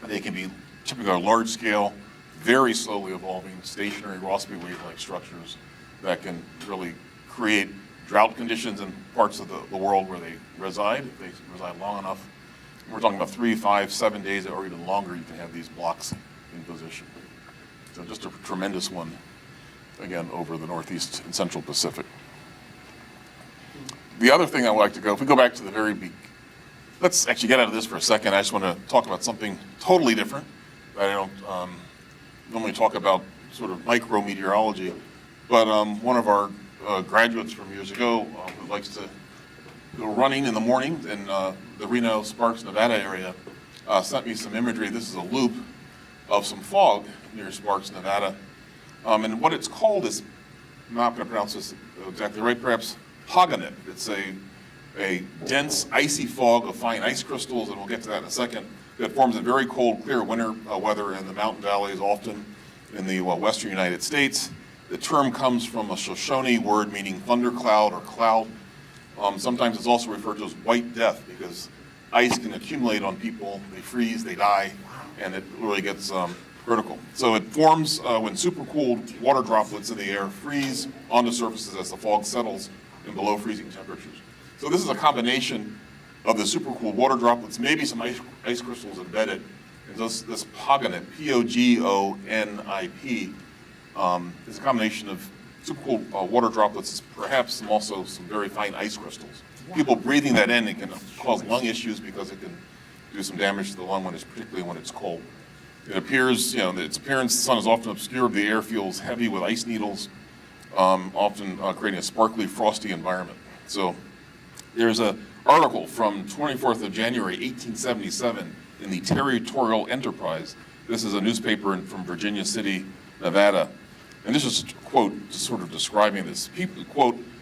They can be typically large scale, very slowly evolving, stationary Rossby wave-like structures that can really create drought conditions in parts of the world where they reside. If they reside long enough, we're talking about 3, 5, 7 days or even longer, you can have these blocks in position. So just a tremendous one, again, over the northeast and central Pacific. The other thing I would like to go, if we go back to the very beginning, let's actually get out of this for a second. I just want to talk about something totally different that I don't normally talk about, sort of micrometeorology. But one of our graduates from years ago who likes to go running in the morning in the Reno, Sparks, Nevada area sent me some imagery. This is a loop of some fog near Sparks, Nevada. And what it's called is, I'm not going to pronounce this exactly right, perhaps Paganip. It's a dense, icy fog of fine ice crystals, and we'll get to that in a second, that forms in very cold, clear winter weather in the mountain valleys, often in the western United States. The term comes from a Shoshone word meaning thundercloud or cloud. Sometimes it's also referred to as white death because ice can accumulate on people, they freeze, they die, and it really gets critical. So it forms when supercooled water droplets in the air freeze onto surfaces as the fog settles in below freezing temperatures. So this is a combination of the supercooled water droplets, maybe some ice crystals embedded, and this Paganip, P-O-G-O-N-I-P, is a combination of supercooled water droplets, perhaps also some very fine ice crystals. People breathing that in, it can cause lung issues because it can do some damage to the lung particularly when it's cold. It appears, its appearance, the sun is often obscured, the air feels heavy with ice needles, often creating a sparkly, frosty environment. So there's an article from 24th of January, 1877 in the Territorial Enterprise. This is a newspaper from Virginia City, Nevada. And this is a quote just sort of describing this.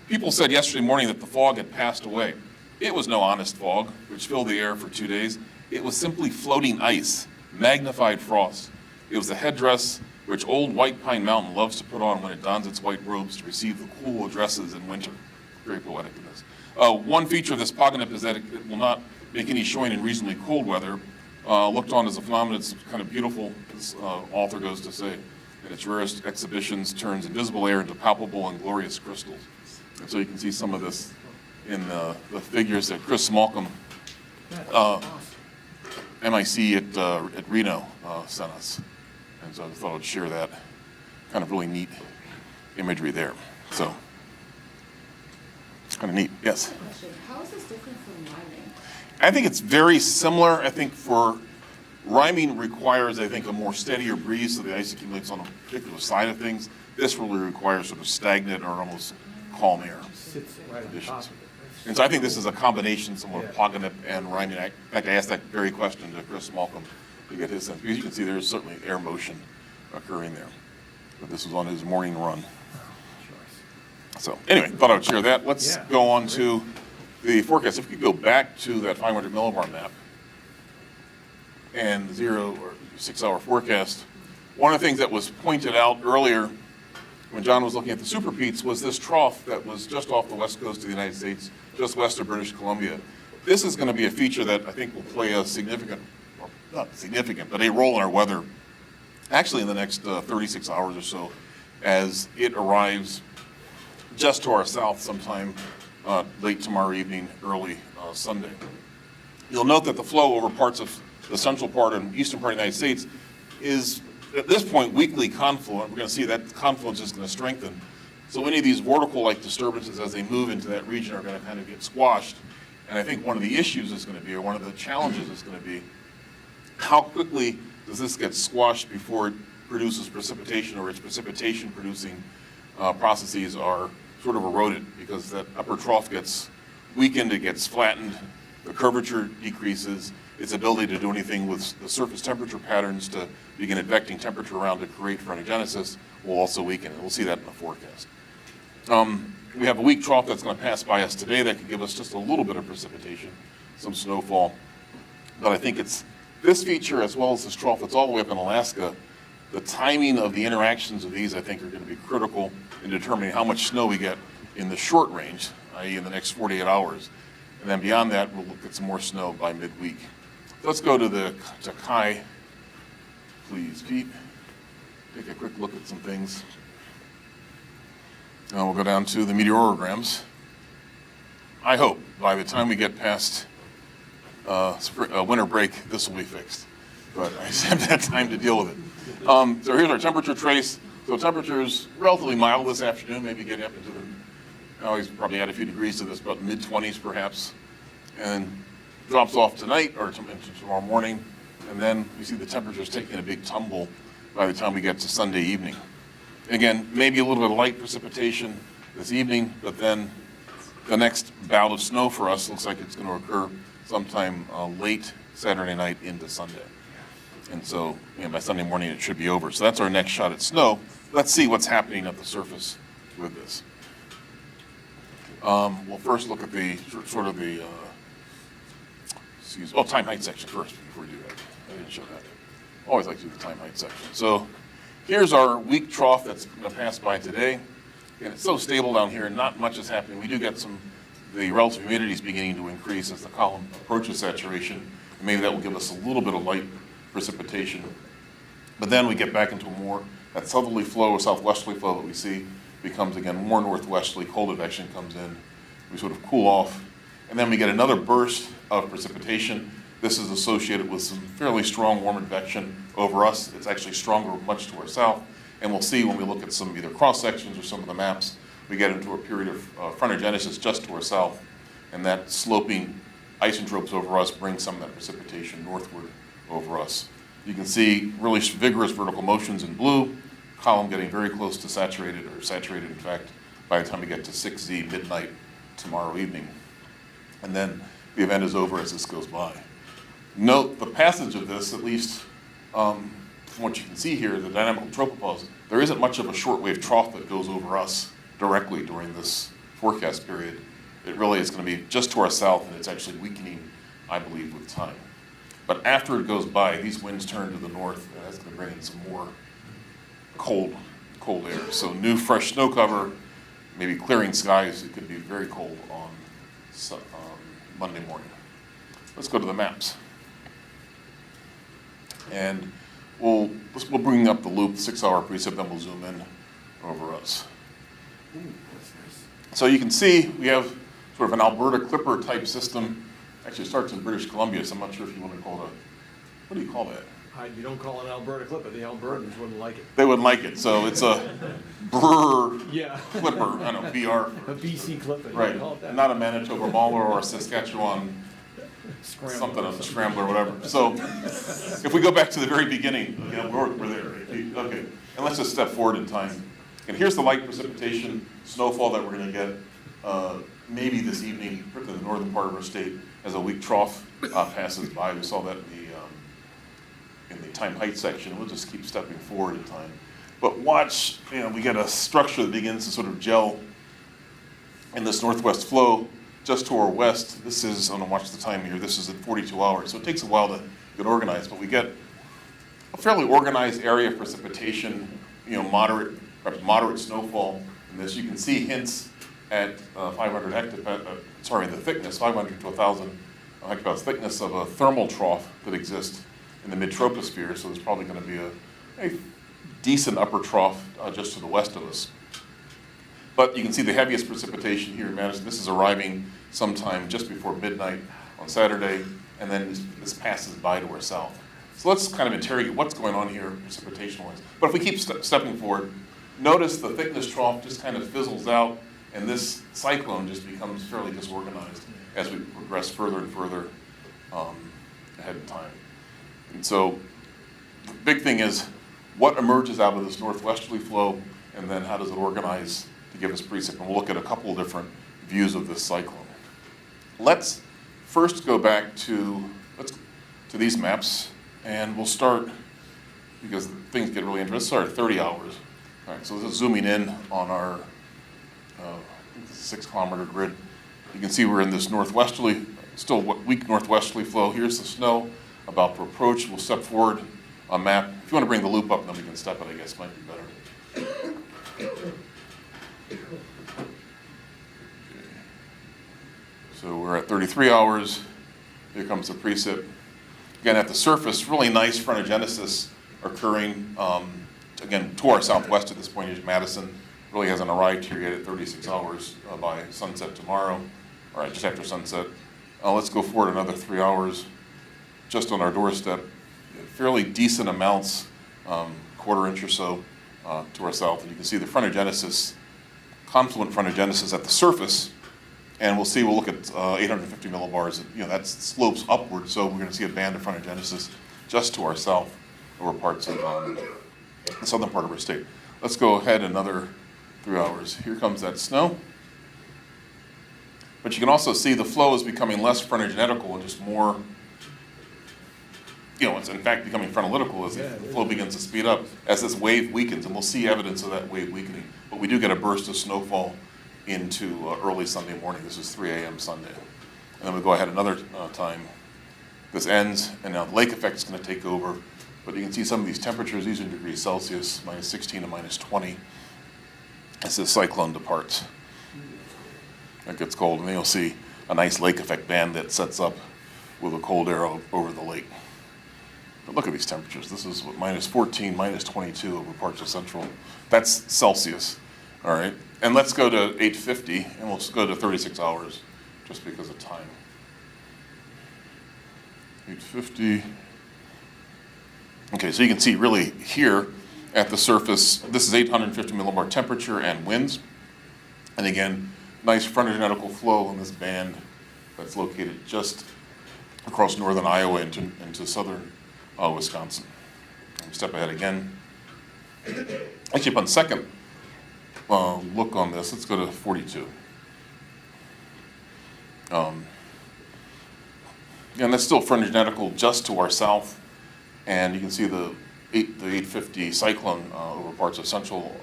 People said yesterday morning that the fog had passed away. It was no honest fog, which filled the air for 2 days. It was simply floating ice, magnified frost. It was the headdress which old White Pine Mountain loves to put on when it dons its white robes to receive the cool addresses in winter. Very poetic in this. One feature of this Paganip is that it will not make any showing in reasonably cold weather. Looked on as a phenomenon, it's kind of beautiful, this author goes to say. In its rarest exhibitions, turns invisible air into palpable and glorious crystals. And so you can see some of this in the figures that Chris Malcolm, MIC at Reno, sent us. And so I thought I'd share that kind of really neat imagery there. So, kind of neat, yes?
How is this different from rhyming?
I think it's very similar. I think for rhyming requires, I think, a more steadier breeze so the ice accumulates on a particular side of things. This really requires sort of stagnant or almost calm air
Sits right on top of it.
And so I think this is a combination somewhat of Paganip and rhyming. In fact, I asked that very question to Chris Malcolm to get his sense. Because you can see there's certainly air motion occurring there. But this was on his morning run. So anyway, thought I would share that. Let's go on to the forecast. If we could go back to that 500 millibar map and the 0 or 6 hour forecast, one of the things that was pointed out earlier when John was looking at the superpeats was this trough that was just off the west coast of the United States, just west of British Columbia. This is going to be a feature that I think will play a significant, or not significant, but a role in our weather actually in the next 36 hours or so as it arrives just to our south sometime late tomorrow evening, early Sunday. You'll note that the flow over parts of the central part and eastern part of the United States is, at this point, weakly confluent. We're going to see that confluence is going to strengthen. So any of these vortical-like disturbances as they move into that region are going to kind of get squashed. And I think one of the issues is going to be, or one of the challenges is going to be, how quickly does this get squashed before it produces precipitation, or its precipitation-producing processes are sort of eroded, because that upper trough gets weakened, it gets flattened, the curvature decreases, its ability to do anything with the surface temperature patterns to begin advecting temperature around to create frontogenesis will also weaken, and we'll see that in the forecast. We have a weak trough that's going to pass by us today that could give us just a little bit of precipitation, some snowfall. But I think it's this feature as well as this trough that's all the way up in Alaska. The timing of the interactions of these, I think, are going to be critical in determining how much snow we get in the short range, i.e. in the next 48 hours. And then beyond that, we'll look at some more snow by midweek. Let's go to Kai, please, Pete. Take a quick look at some things. Now we'll go down to the meteorograms. I hope by the time we get past winter break, this will be fixed. But I just haven't had time to deal with it. So here's our temperature trace. So temperature's relatively mild this afternoon, maybe getting up into the, he's probably add a few degrees to this, about mid-20s perhaps. And drops off tonight or into tomorrow morning. And then we see the temperatures taking a big tumble by the time we get to Sunday evening. Again, maybe a little bit of light precipitation this evening, but then the next bout of snow for us looks like it's going to occur sometime late Saturday night into Sunday. And so, by Sunday morning it should be over. So that's our next shot at snow. Let's see what's happening at the surface with this. We'll first look at the time height section first before we do that. I didn't show that. Always like to do the time height section. So here's our weak trough that's going to pass by today. And it's so stable down here, not much is happening. We do get the relative humidity is beginning to increase as the column approaches saturation. And maybe that will give us a little bit of light precipitation. But then we get back into that southerly flow or southwesterly flow that we see becomes again more northwesterly, cold advection comes in. We sort of cool off. And then we get another burst of precipitation. This is associated with some fairly strong warm advection over us. It's actually stronger much to our south. And we'll see when we look at some either cross sections or some of the maps, we get into a period of frontogenesis just to our south. And that sloping isotropes over us bring some of that precipitation northward over us. You can see really vigorous vertical motions in blue, column getting very close to saturated, in fact, by the time we get to 6Z midnight tomorrow evening. And then the event is over as this goes by. Note the passage of this, at least from what you can see here, the dynamical tropopause, there isn't much of a shortwave trough that goes over us directly during this forecast period. It really is going to be just to our south, and it's actually weakening, I believe, with time. But after it goes by, these winds turn to the north, and that's going to bring in some more cold air. So new fresh snow cover, maybe clearing skies. It could be very cold on Monday morning. Let's go to the maps. And we'll bring up the loop, 6-hour precip, then we'll zoom in over us. So you can see we have sort of an Alberta Clipper type system. Actually, it starts in British Columbia, so I'm not sure if you want to call it what do you call that?
You don't call it Alberta Clipper. The Albertans wouldn't like it.
They wouldn't like it. So it's a Brr Clipper, I don't know, BR.
A BC Clipper.
Right,
Call it that.
not a Manitoba Mauler or a Saskatchewan something on the scrambler or whatever. So if we go back to the very beginning, we're there. Right? Okay, and let's just step forward in time. And here's the light precipitation, snowfall that we're going to get maybe this evening, particularly in the northern part of our state, as a weak trough passes by. We saw that in the time height section. We'll just keep stepping forward in time. But watch, we get a structure that begins to sort of gel in this northwest flow just to our west. This is, I'm going to watch the time here, this is at 42 hours. So it takes a while to get organized, but we get a fairly organized area of precipitation, moderate, perhaps moderate snowfall. And as you can see, hints at 500 hectopascals, the thickness, 500 to 1,000 hectopascals thickness of a thermal trough that exists in the mid-troposphere. So there's probably going to be a decent upper trough just to the west of us. But you can see the heaviest precipitation here in Madison. This is arriving sometime just before midnight on Saturday, and then this passes by to our south. So let's kind of interrogate what's going on here precipitation-wise. But if we keep stepping forward, notice the thickness trough just kind of fizzles out, and this cyclone just becomes fairly disorganized as we progress further and further ahead in time. And so the big thing is what emerges out of this northwesterly flow, and then how does it organize to give us precip? And we'll look at a couple of different views of this cyclone. Let's first go back to these maps, and we'll start, because things get really interesting, let's start at 30 hours. All right, so this is zooming in on our 6-kilometer grid. You can see we're in this northwesterly, still weak northwesterly flow. Here's the snow about to approach. We'll step forward on map. If you want to bring the loop up, then we can step it, I guess, might be better. Okay. So we're at 33 hours. Here comes the precip. Again, at the surface, really nice frontogenesis occurring. Again, to our southwest at this point is Madison. Really hasn't arrived here yet at 36 hours by sunset tomorrow. All right, just after sunset. Let's go forward another 3 hours. Just on our doorstep, fairly decent amounts, quarter inch or so to our south. And you can see the frontogenesis, confluent frontogenesis at the surface. And we'll look at 850 millibars. That slopes upward, so we're going to see a band of frontogenesis just to our south over parts of the southern part of our state. Let's go ahead another 3 hours. Here comes that snow. But you can also see the flow is becoming less frontogenetical and just more, it's in fact becoming frontolytical as the flow begins to speed up as this wave weakens, and we'll see evidence of that wave weakening. But we do get a burst of snowfall into early Sunday morning. This is 3 a.m. Sunday. And then we go ahead another time. This ends, and now the lake effect is going to take over. But you can see some of these temperatures. These are in degrees Celsius, -16 and -20, as this cyclone departs. It gets cold, and then you'll see a nice lake effect band that sets up with a cold air over the lake. But look at these temperatures. This is what, -14, -22 over parts of central. That's Celsius, all right? And let's go to 850, and we'll go to 36 hours just because of time. 850. Okay, so you can see really here at the surface, this is 850 millibar temperature and winds. And again, nice frontogenetical flow in this band that's located just across northern Iowa into southern Wisconsin. Step ahead again. Actually, upon second look on this, let's go to 42. And that's still frontogenetical just to our south. And you can see the 850 cyclone over parts of central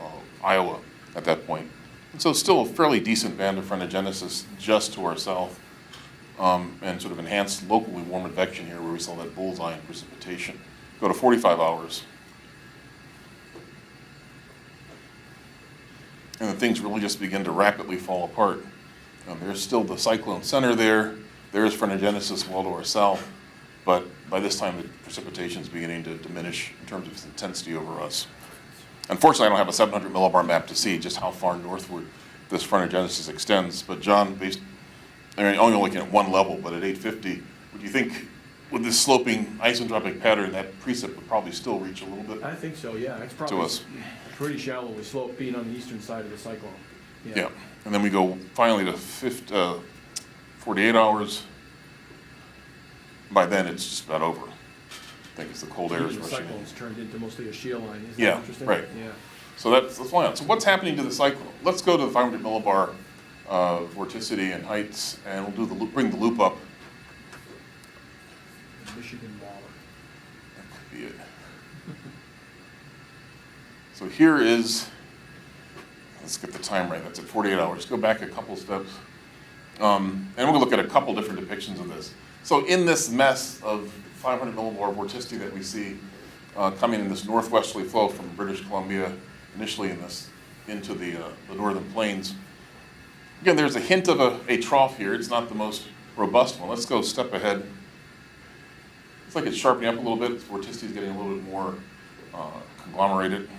Iowa at that point. And so still a fairly decent band of frontogenesis just to our south, and sort of enhanced locally warm advection here where we saw that bullseye in precipitation. Go to 45 hours. And then things really just begin to rapidly fall apart. There's still the cyclone center there. There's frontogenesis well to our south. But by this time, the precipitation is beginning to diminish in terms of its intensity over us. Unfortunately, I don't have a 700 millibar map to see just how far northward this frontogenesis extends. But John, only looking at one level, but at 850, would you think with this sloping isentropic pattern, that precip would probably still reach a little bit?
I think so, yeah. It's
To
probably
us.
pretty shallowly sloped, being on the eastern side of the cyclone.
Yeah. And then we go finally to 48 hours. By then, it's just about over. I think it's the cold air is
The
rushing in.
cyclone's turned into mostly a shear line. Isn't
Yeah,
that interesting?
right.
Yeah.
So that's why on. So what's happening to the cyclone? Let's go to the 500 millibar vorticity and heights, and we'll do the loop, bring the loop up.
Michigan waller.
That could be it. So here is, let's get the time right. That's at 48 hours. Go back a couple steps. And we're going to look at a couple different depictions of this. So in this mess of 500 millibar vorticity that we see coming in this northwesterly flow from British Columbia, initially into the northern plains. Again, there's a hint of a trough here. It's not the most robust one. Let's go a step ahead. It's like it's sharpening up a little bit. Vorticity is getting a little bit more conglomerated.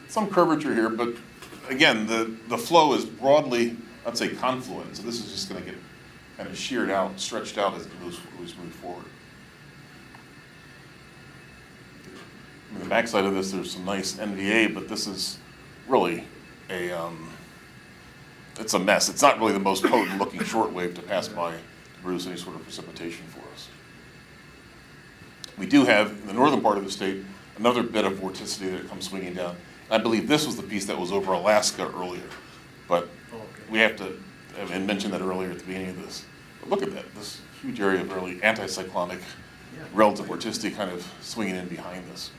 some curvature here, but again, the flow is broadly, I'd say confluent, so this is just gonna get kind of sheared out, stretched out as it moves forward. On the backside of this, there's some nice NVA, but this is really it's a mess. It's not really the most potent looking shortwave to pass by to produce any sort of precipitation for us. We do have, in the northern part of the state, another bit of vorticity that comes swinging down. I believe this was the piece that was over Alaska earlier, but we have to, I mentioned that earlier at the beginning of this. But look at that, this huge area of early anticyclonic relative vorticity kind of swinging in behind this.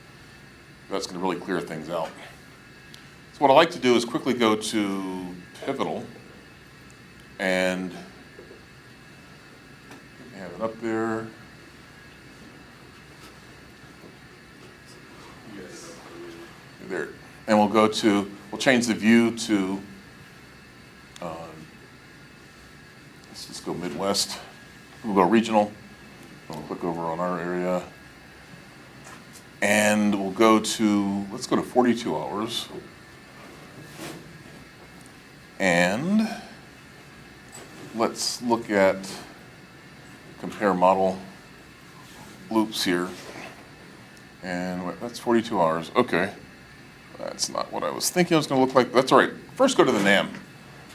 That's going to really clear things out. So what I like to do is quickly go to pivotal, and have it up there. There, and we'll change the view to, let's just go Midwest. We'll go regional. We'll click over on our area. And we'll go to, let's go to 42 hours. And let's look at, compare model loops here. And that's 42 hours, okay. That's not what I was thinking it was gonna look like. That's all right. First go to the NAM.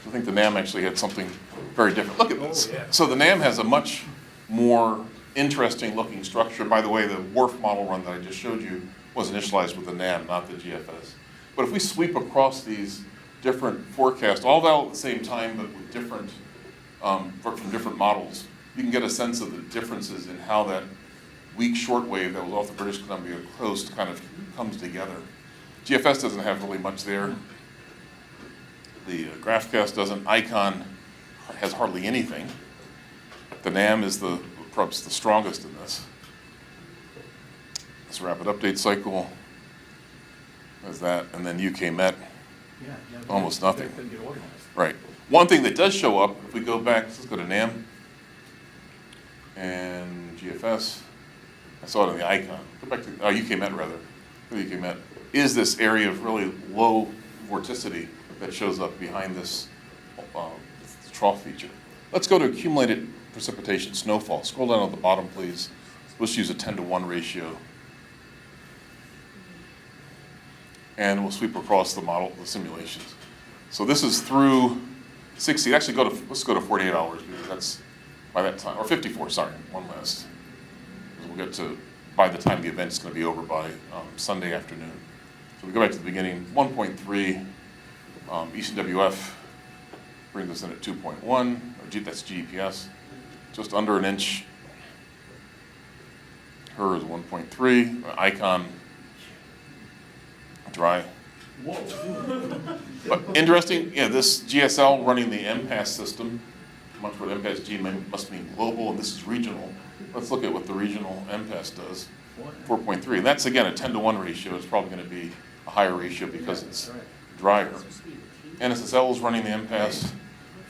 I think the NAM actually had something very different. Look at this. So the NAM has a much more interesting looking structure. By the way, the WRF model run that I just showed you was initialized with the NAM, not the GFS. But if we sweep across these different forecasts, all that at the same time, but with different, from different models, you can get a sense of the differences in how that weak shortwave that was off the British Columbia coast kind of comes together. GFS doesn't have really much there. The GraphCast doesn't. ICON has hardly anything. The NAM is perhaps the strongest in this. This rapid update cycle has that, and then UK Met, almost nothing. Right. One thing that does show up, if we go back, let's go to NAM and GFS. I saw it in the icon. Go back to UK Met rather. Go to UK Met. Is this area of really low vorticity that shows up behind this trough feature. Let's go to accumulated precipitation snowfall. Scroll down at the bottom, please. Let's use a 10-to-1 ratio. And we'll sweep across the model, the simulations. So this is through 60. Actually, let's go to 48 hours because that's by that time, or 54. Sorry, one last. We'll get to by the time the event's going to be over by Sunday afternoon. So we go back to the beginning. 1.3 ECWF brings us in at 2.1. That's GPS. Just under an inch. Her is 1.3. Icon. Dry. Whoa. But interesting, yeah, this GSL running the MPAS system, much what MPAS G must mean global, and this is regional. Let's look at what the regional MPAS does. 4.3, and that's again a 10-to-1 ratio. It's probably going to be a higher ratio because it's drier. NSSL is running the MPAS,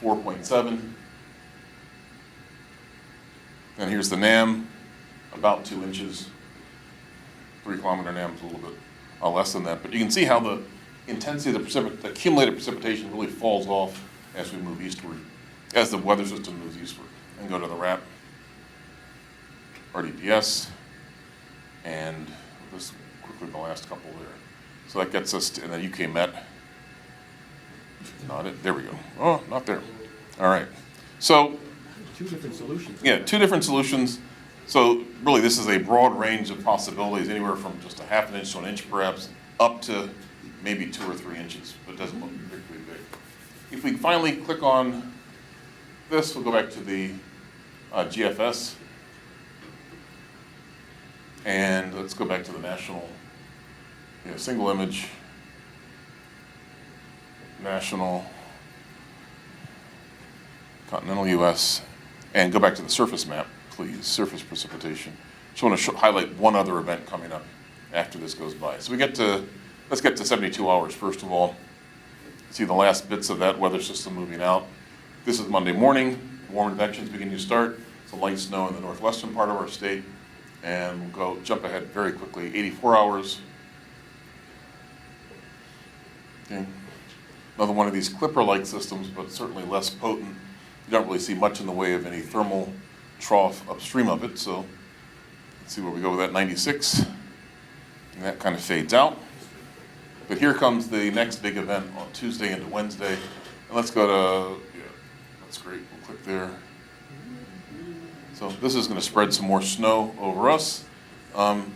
4.7. And here's the NAM, about 2 inches. 3-kilometer NAM is a little bit less than that, but you can see how the intensity of the accumulated precipitation really falls off as we move eastward, as the weather system moves eastward. And go to the RAP, RDPS, and just quickly the last couple there. So that gets us to, and then UK Met. Not it, there we go. Oh, not there. All right. So,
Two different solutions.
yeah, 2 different solutions. So really this is a broad range of possibilities, anywhere from just a half an inch to an inch perhaps, up to maybe 2 or 3 inches, but it doesn't look particularly big. If we finally click on this, we'll go back to the GFS. And let's go back to the national, single image, national, continental US, and go back to the surface map, please, surface precipitation. Just want to highlight one other event coming up after this goes by. So let's get to 72 hours first of all. See the last bits of that weather system moving out. This is Monday morning, warm convections beginning to start. Some light snow in the northwestern part of our state. And we'll jump ahead very quickly, 84 hours. Okay. Another one of these clipper-like systems, but certainly less potent. You don't really see much in the way of any thermal trough upstream of it, so let's see where we go with that 96. And that kind of fades out. But here comes the next big event on Tuesday into Wednesday. And let's go to, yeah, that's great. We'll click there. So this is going to spread some more snow over us.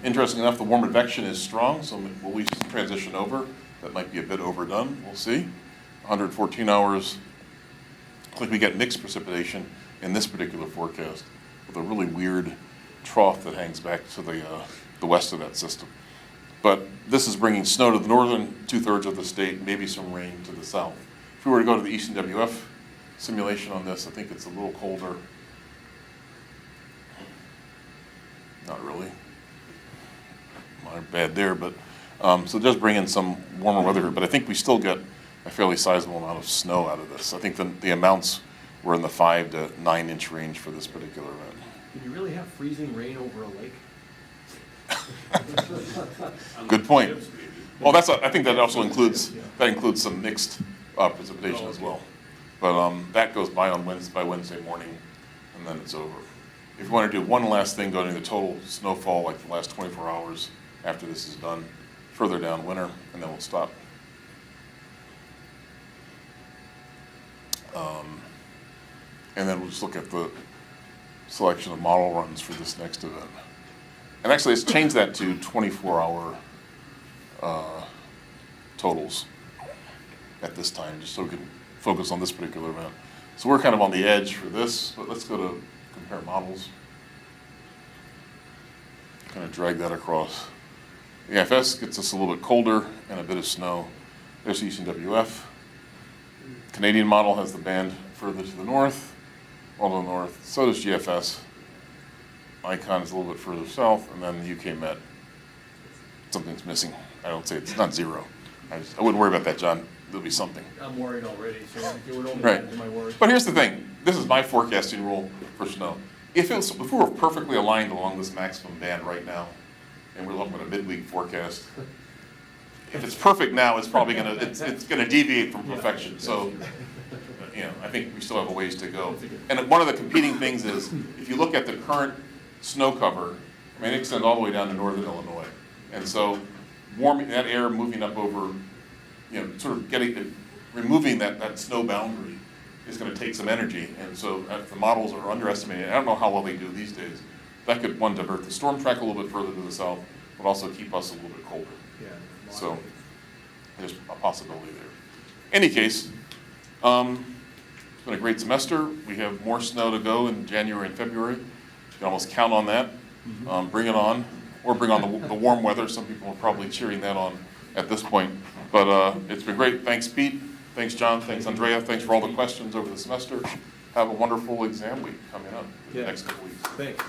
Interesting enough, the warm advection is strong, so will we transition over? That might be a bit overdone. We'll see. 114 hours. Looks like we get mixed precipitation in this particular forecast with a really weird trough that hangs back to the west of that system. But this is bringing snow to the northern 2/3 of the state, maybe some rain to the south. If we were to go to the East WF simulation on this, I think it's a little colder. Not really. My bad there, but so it does bring in some warmer weather here, but I think we still get a fairly sizable amount of snow out of this. I think the amounts were in the 5 to 9 inch range for this particular event.
Can you really have freezing rain over a lake?
Good point. Well, I think that also includes some mixed precipitation as well. But that goes by on Wednesday morning, and then it's over. If you want to do one last thing, go to the total snowfall, like the last 24 hours after this is done, further down winter, and then we'll stop. And then we'll just look at the selection of model runs for this next event. And actually, let's change that to 24-hour totals at this time, just so we can focus on this particular event. So we're kind of on the edge for this, but let's go to compare models. Kind of drag that across. The AFS gets us a little bit colder and a bit of snow. There's East WF. Canadian model has the band further to the north, all to the north. So does GFS. Icon is a little bit further south, and then the UK Met. Something's missing. I don't say it's not zero. I wouldn't worry about that, John. There'll be something.
I'm worried already, so if you would only
Right.
add to my worry.
But here's the thing. This is my forecasting rule for snow. If we were perfectly aligned along this maximum band right now, and we're looking at a midweek forecast, if it's perfect now, it's probably it's gonna deviate from perfection. So, I think we still have a ways to go. And one of the competing things is, if you look at the current snow cover, it extends all the way down to northern Illinois. And so warming that air, moving up over, sort of removing that snow boundary is going to take some energy. And so if the models are underestimated, I don't know how well they do these days, that could, one, divert the storm track a little bit further to the south, but also keep us a little bit colder.
Yeah.
So there's a possibility there. Any case, it's been a great semester. We have more snow to go in January and February. You can almost count on that. Bring it on, or bring on the warm weather. Some people are probably cheering that on at this point. But it's been great. Thanks, Pete. Thanks, John. Thanks, Andrea. Thanks for all the questions over the semester. Have a wonderful exam week coming up in the next couple weeks.
Thanks.